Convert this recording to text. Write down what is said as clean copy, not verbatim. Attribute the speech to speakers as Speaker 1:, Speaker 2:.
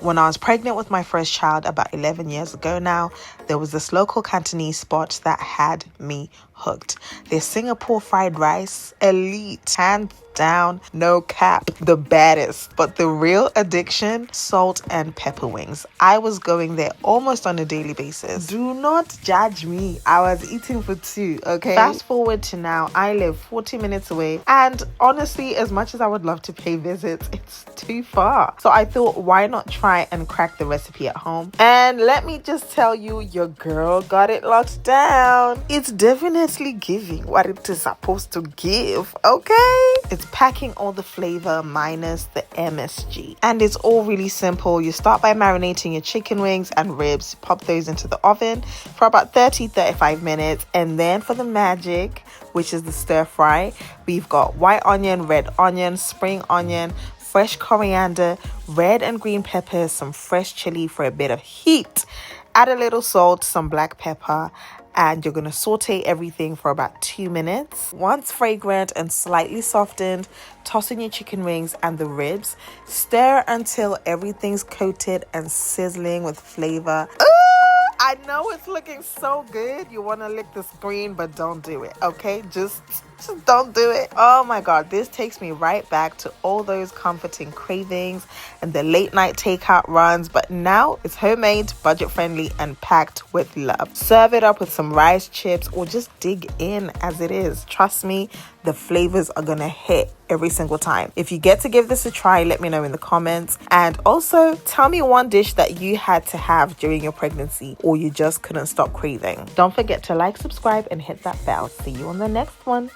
Speaker 1: When I was pregnant with my first child about 11 years ago now, there was this local Cantonese spot that had me hooked. Their Singapore fried rice, elite, hands down, no cap, the baddest. But the real addiction, salt and pepper wings. I was going there almost on a daily basis. Do not judge me. I was eating for two, okay? Fast forward to now, I live 40 minutes away, and honestly, as much as I would love to pay visits, it's too far. So I thought, why not try and crack the recipe at home? And let me just tell you, your girl got it locked down. It's definitely giving what it is supposed to give, okay? It's packing all the flavor minus the MSG. And it's all really simple. You start by marinating your chicken wings and ribs, pop those into the oven for about 30-35 minutes. And then for the magic, which is the stir fry, we've got white onion, red onion, spring onion, fresh coriander, red and green peppers, some fresh chili for a bit of heat. Add a little salt, some black pepper, and you're going to saute everything for about 2 minutes. Once fragrant and slightly softened, toss in your chicken wings and the ribs. Stir until everything's coated and sizzling with flavor. I know it's looking so good. You want to lick the screen, but don't do it, okay? Just don't do it. Oh my God, this takes me right back to all those comforting cravings and the late night takeout runs, but now it's homemade, budget friendly, and packed with love. Serve it up with some rice chips or just dig in as it is. Trust me, the flavors are gonna hit every single time. If you get to give this a try, let me know in the comments. And also tell me one dish that you had to have during your pregnancy or you just couldn't stop craving. Don't forget to like, subscribe, and hit that bell. See you on the next one.